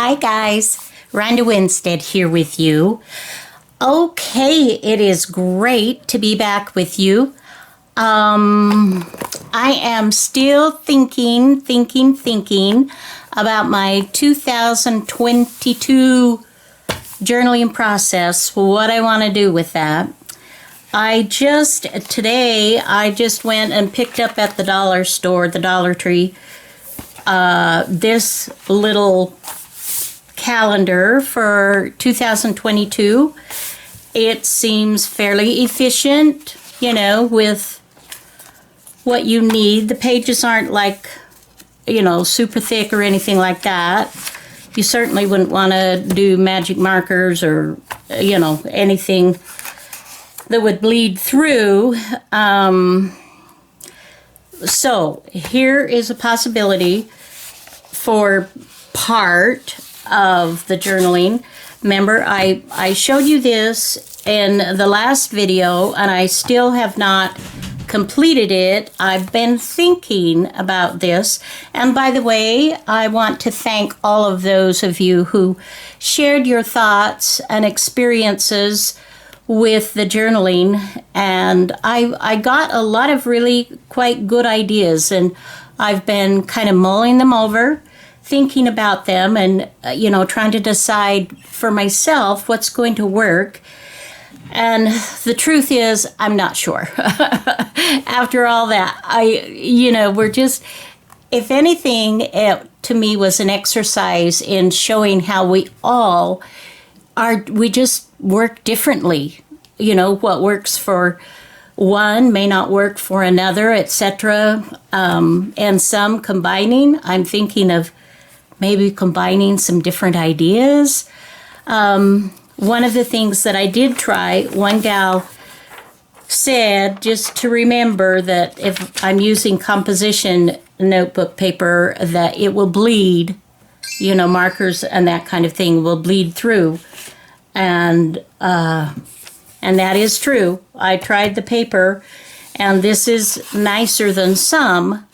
Hi guys, Ronda Winstead here with you. Okay, it is great to be back with you. I am still thinking about my 2022 journaling process, what I want to do with that. Today I just went and picked up at the dollar store, the Dollar Tree, this little calendar for 2022. It seems fairly efficient, with what you need. The pages aren't like, super thick or anything like that. You certainly wouldn't want to do magic markers or, anything that would bleed through. So here is a possibility for part of the journaling. Remember, I showed you this in the last video, and I still have not completed it. I've been thinking about this. And by the way, I want to thank all of those of you who shared your thoughts and experiences with the journaling. And I got a lot of really quite good ideas, and I've been kind of mulling them over, thinking about them, and trying to decide for myself what's going to work. And the truth is, I'm not sure. After all that, we're just, if anything, it to me was an exercise in showing how we all are, we just work differently. What works for one may not work for another, etc. And some combining. I'm thinking of maybe combining some different ideas. One of the things that I did try, one gal said just to remember that if I'm using composition notebook paper, that it will bleed, markers and that kind of thing will bleed through. And that is true. I tried the paper, and this is nicer than some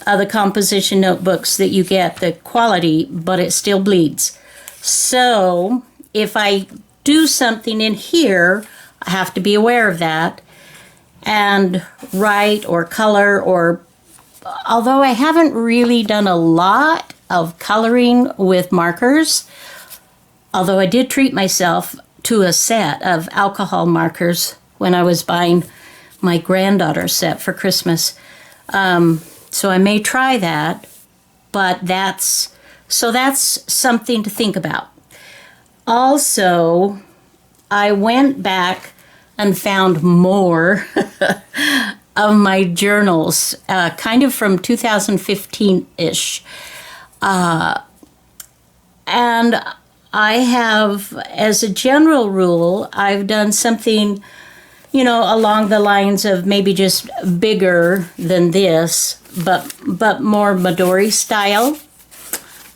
of the composition notebooks that you get, the quality, but it still bleeds. So if I do something in here, I have to be aware of that and write or color, or although I haven't really done a lot of coloring with markers, although I did treat myself to a set of alcohol markers when I was buying my granddaughter's set for Christmas. So I may try that, but that's something to think about. Also, I went back and found more of my journals, kind of from 2015-ish. And I have, as a general rule, I've done something, along the lines of maybe just bigger than this, but more Midori style.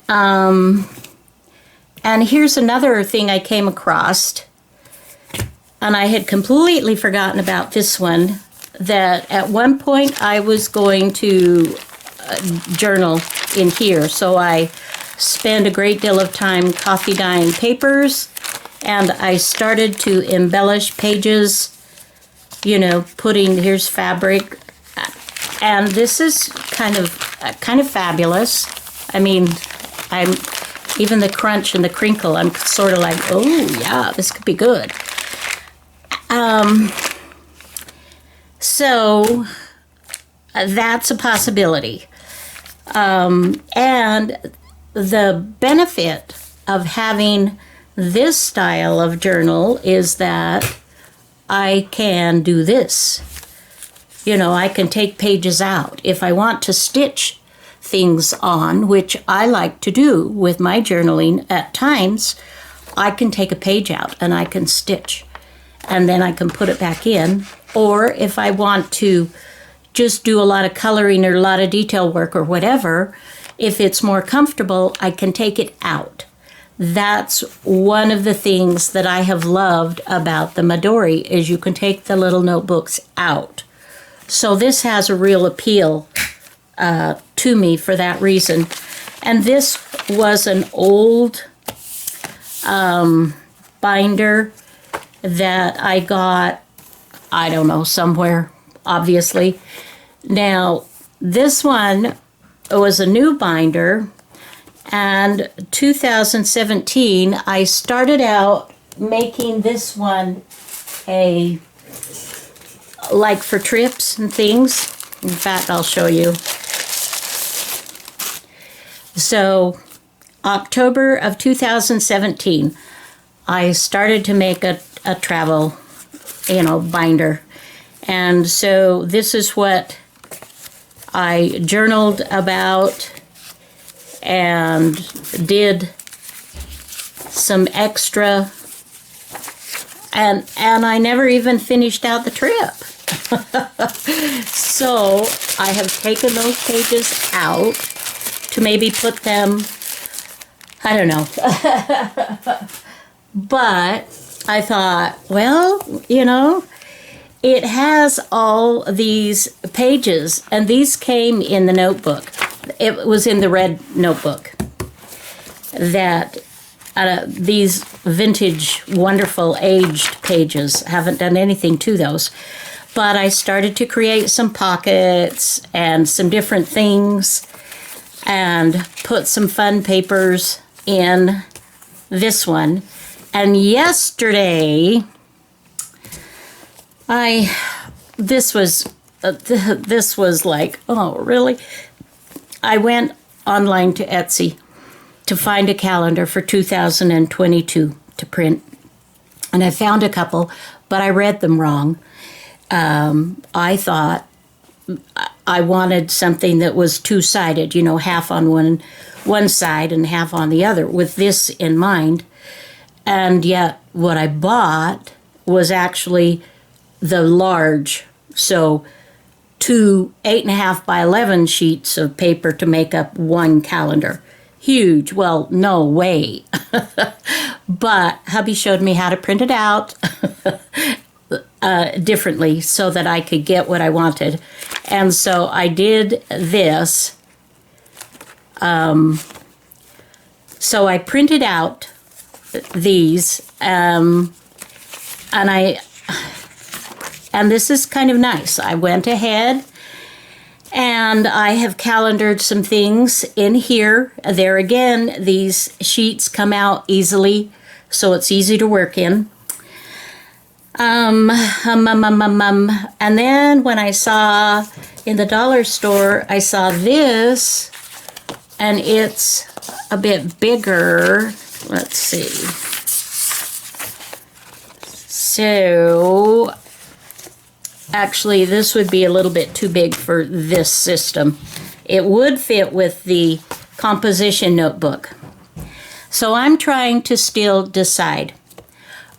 And here's another thing I came across, and I had completely forgotten about this one, that at one point I was going to journal in here. So I spent a great deal of time coffee dyeing papers, and I started to embellish pages, here's fabric. And this is kind of fabulous. I mean, even the crunch and the crinkle, I'm sort of like, oh yeah, this could be good. So that's a possibility. And the benefit of having this style of journal is that I can do this. I can take pages out. If I want to stitch things on, which I like to do with my journaling at times, I can take a page out and I can stitch, and then I can put it back in. Or if I want to just do a lot of coloring or a lot of detail work or whatever, if it's more comfortable, I can take it out. That's one of the things that I have loved about the Midori, is you can take the little notebooks out. So this has a real appeal to me for that reason. And this was an old binder that I got, I don't know, somewhere, obviously. Now, this one was a new binder, and 2017, I started out making this one like for trips and things. In fact, I'll show you. So, October of 2017, I started to make a travel, binder. And so this is what I journaled about and did some extra, and I never even finished out the trip. So I have taken those pages out to maybe put them, I don't know. But I thought, well, it has all these pages, and these came in the notebook. It was in the red notebook that these vintage, wonderful, aged pages. Haven't done anything to those. But I started to create some pockets and some different things and put some fun papers in this one. And yesterday, this was like, oh, really? I went online to Etsy to find a calendar for 2022 to print. And I found a couple, but I read them wrong. I thought I wanted something that was two-sided, half on one side and half on the other, with this in mind. And yet what I bought was actually the large, so 2 8.5 by 11 sheets of paper to make up one calendar. Huge. Well, no way. But hubby showed me how to print it out differently so that I could get what I wanted. And so I did this. So I printed out these, and this is kind of nice. I went ahead and I have calendared some things in here. There again, these sheets come out easily, so it's easy to work in. And then when I saw in the dollar store, I saw this, and it's a bit bigger. Let's see. So, actually, this would be a little bit too big for this system. It would fit with the composition notebook. So I'm trying to still decide.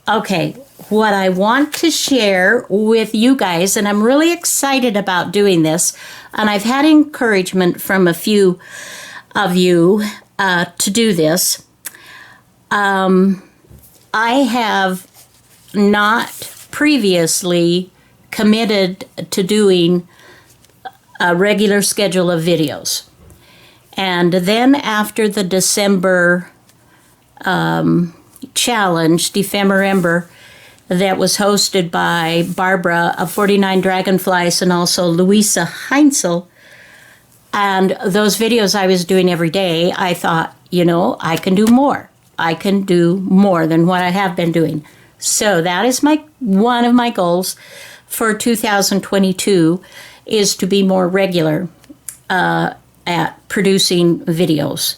Okay, what I want to share with you guys, and I'm really excited about doing this, and I've had encouragement from a few of you to do this. I have not previously committed to doing a regular schedule of videos. And then after the December challenge, Defember, that was hosted by Barbara of 49 Dragonflies and also Louisa Heinzel, and those videos I was doing every day, I thought, I can do more. I can do more than what I have been doing. So that is one of my goals for 2022, is to be more regular at producing videos.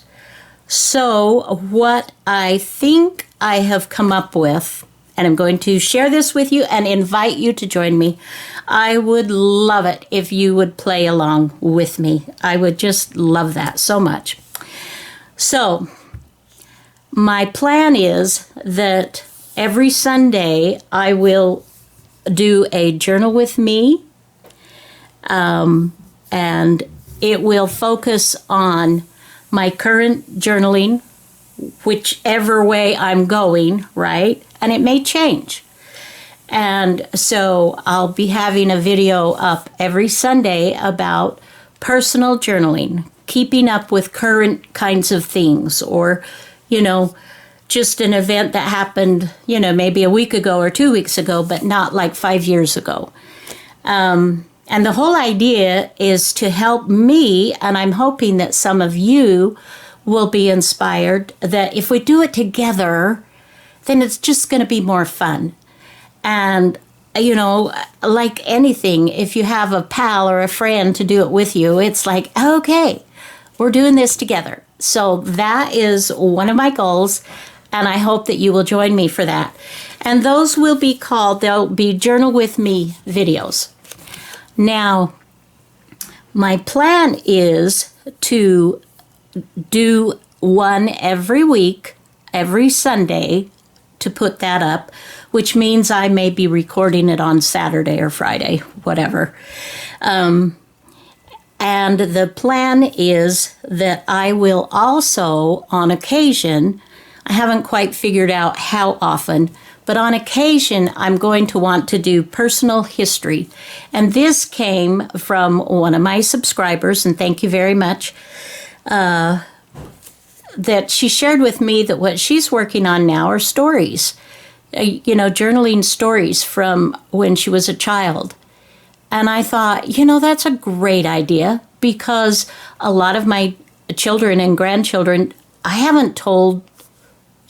So what I think I have come up with, and I'm going to share this with you and invite you to join me. I would love it if you would play along with me. I would just love that so much. So my plan is that every Sunday I will do a journal with me, and it will focus on my current journaling, whichever way I'm going, right? And it may change. And so I'll be having a video up every Sunday about personal journaling, keeping up with current kinds of things, or, just an event that happened, maybe a week ago or 2 weeks ago, but not like 5 years ago. And the whole idea is to help me, and I'm hoping that some of you will be inspired, that if we do it together, then it's just going to be more fun. And, like anything, if you have a pal or a friend to do it with you, it's like, okay, we're doing this together. So that is one of my goals, and I hope that you will join me for that. And those will be they'll be Journal With Me videos. Now, my plan is to do one every week, every Sunday, to put that up, which means I may be recording it on Saturday or Friday, whatever. And the plan is that I will also, on occasion, I haven't quite figured out how often, but on occasion, I'm going to want to do personal history. And this came from one of my subscribers, and thank you very much, that she shared with me that what she's working on now are stories, journaling stories from when she was a child. And I thought, that's a great idea, because a lot of my children and grandchildren, I haven't told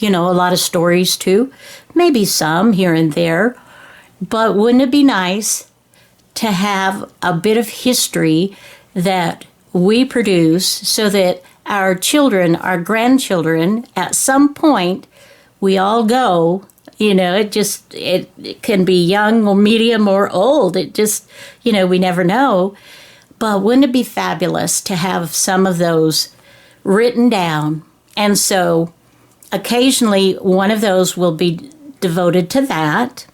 a lot of stories to, maybe some here and there, but wouldn't it be nice to have a bit of history that we produce so that our children, our grandchildren, at some point, we all go, it can be young or medium or old. It just, we never know. But wouldn't it be fabulous to have some of those written down? And so occasionally, one of those will be devoted to that.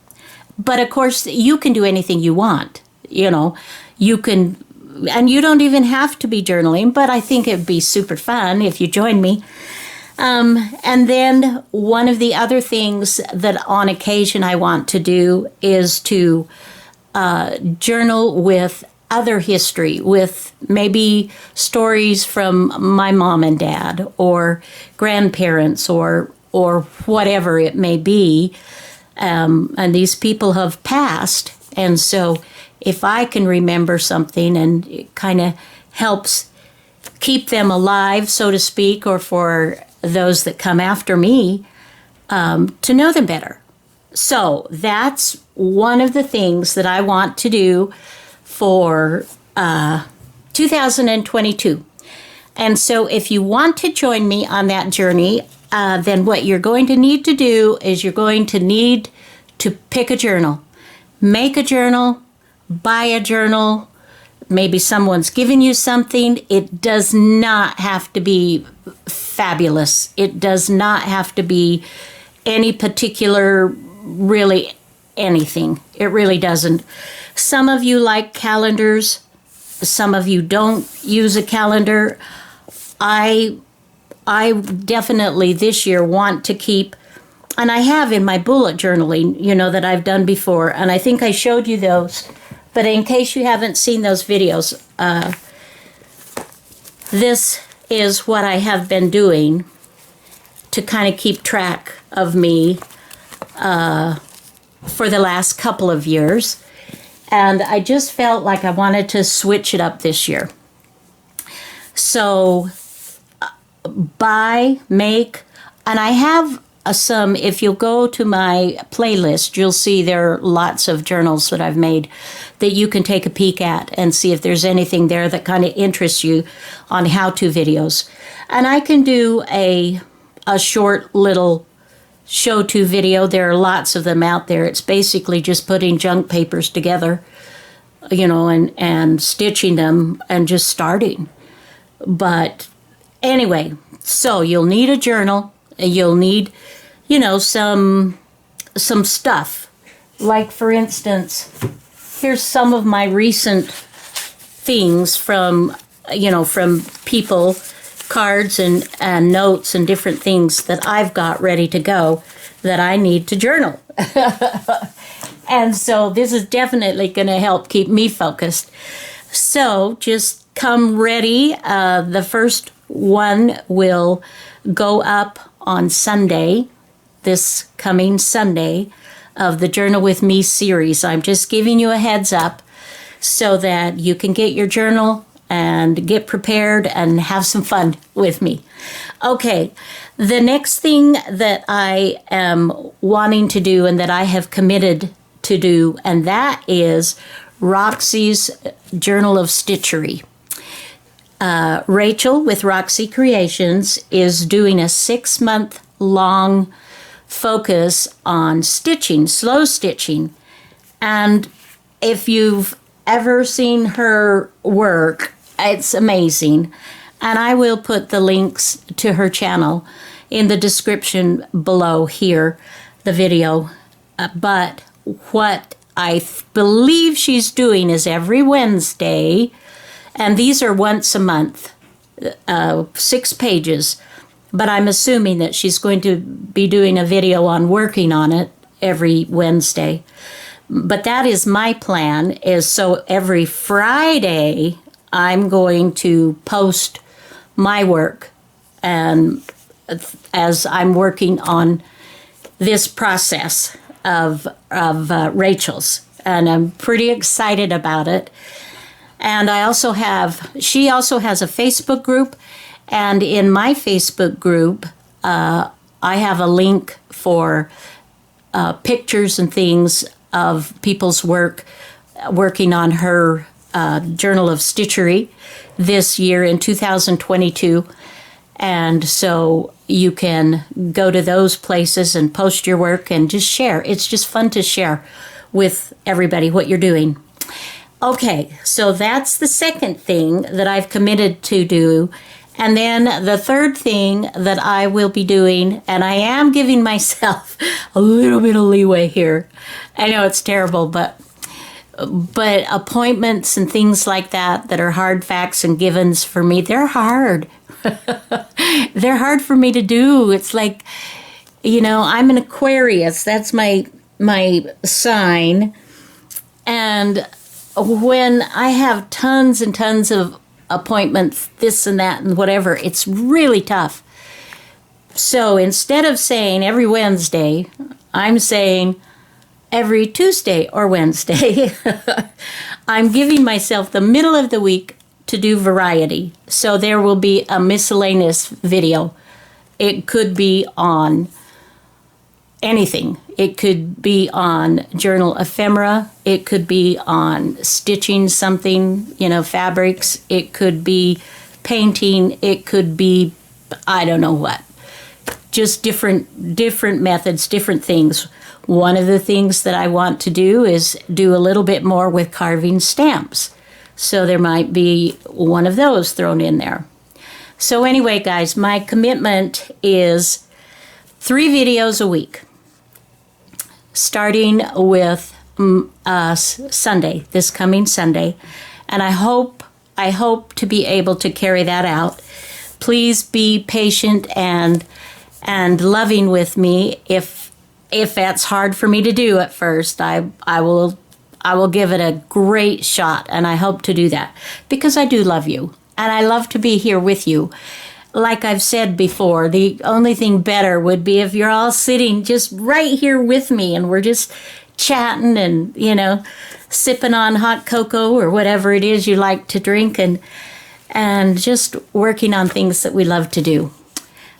But of course, you can do anything you want. You can, and you don't even have to be journaling, but I think it'd be super fun if you join me. And then one of the other things that on occasion I want to do is to journal with other history, with maybe stories from my mom and dad or grandparents or whatever it may be. And these people have passed. And so if I can remember something, and it kind of helps keep them alive, so to speak, or for those that come after me, to know them better. So that's one of the things that I want to do for 2022. And so if you want to join me on that journey, then what you're going to need to do is you're going to need to pick a journal. Make a journal, buy a journal. Maybe someone's given you something. It does not have to be fabulous. It does not have to be any particular, really anything. It really doesn't. Some of you like calendars. Some of you don't use a calendar. I definitely this year want to keep, and I have in my bullet journaling, that I've done before, and I think I showed you those. But in case you haven't seen those videos, this is what I have been doing to kind of keep track of me for the last couple of years. And I just felt like I wanted to switch it up this year. So buy, make, and I have some, if you'll go to my playlist, you'll see there are lots of journals that I've made that you can take a peek at and see if there's anything there that kind of interests you on how-to videos. And I can do a short little show-to video. There are lots of them out there. It's basically just putting junk papers together, and stitching them and just starting. But anyway, so you'll need a journal. You'll need, some stuff. Like, for instance, here's some of my recent things from people, cards and notes and different things that I've got ready to go that I need to journal. And so this is definitely going to help keep me focused. So just come ready. The first one will go up on Sunday, this coming Sunday, of the Journal with Me series. I'm just giving you a heads up so that you can get your journal and get prepared and have some fun with me. Okay, the next thing that I am wanting to do and that I have committed to do, and that is Roxy's Journal of Stitchery. Rachel with Roxy Creations is doing a 6-month-long focus on stitching, slow stitching. And if you've ever seen her work, it's amazing. And I will put the links to her channel in the description below here, the video. But what I believe she's doing is every Wednesday, and these are once a month, 6 pages. But I'm assuming that she's going to be doing a video on working on it every Wednesday. But that is my plan, is so every Friday I'm going to post my work, and as I'm working on this process of Rachel's, and I'm pretty excited about it. And she also has a Facebook group, and in my Facebook group, I have a link for pictures and things of people's work, working on her Journal of Stitchery this year in 2022. And so you can go to those places and post your work and just share. It's just fun to share with everybody what you're doing. Okay, so that's the second thing that I've committed to do. And then the third thing that I will be doing, and I am giving myself a little bit of leeway here. I know it's terrible, but appointments and things like that are hard facts and givens for me, they're hard. They're hard for me to do. It's like, I'm an Aquarius. That's my sign. And when I have tons and tons of appointments, this and that and whatever, it's really tough. So instead of saying every Wednesday, I'm saying every Tuesday or Wednesday. I'm giving myself the middle of the week to do variety. So there will be a miscellaneous video. It could be on anything. It could be on journal ephemera. It could be on stitching something, fabrics. It could be painting. It could be, I don't know what. Just different methods, different things. One of the things that I want to do is do a little bit more with carving stamps. So there might be one of those thrown in there. So anyway, guys, my commitment is 3 videos a week, starting with Sunday, this coming Sunday. And I hope to be able to carry that out. Please be patient and loving with me. If that's hard for me to do at first, I will give it a great shot, and I hope to do that because I do love you, and I love to be here with you. Like I've said before, the only thing better would be if you're all sitting just right here with me and we're just chatting and, sipping on hot cocoa or whatever it is you like to drink and just working on things that we love to do.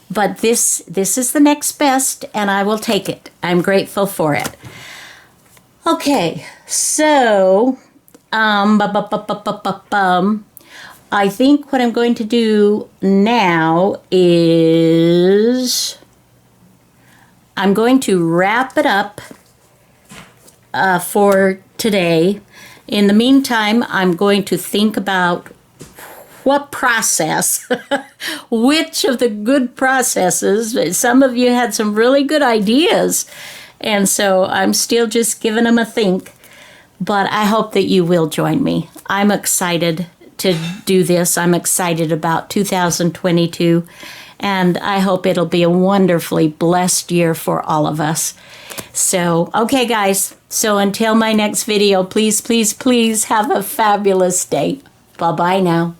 But this is the next best, and I will take it. I'm grateful for it. Okay, so I think what I'm going to do now is I'm going to wrap it up for today. In the meantime, I'm going to think about what process, which of the good processes. Some of you had some really good ideas, and so I'm still just giving them a think, but I hope that you will join me. I'm excited to do this. I'm excited about 2022, and I hope it'll be a wonderfully blessed year for all of us. So, okay, guys, so until my next video, please, please, please have a fabulous day. Bye-bye now.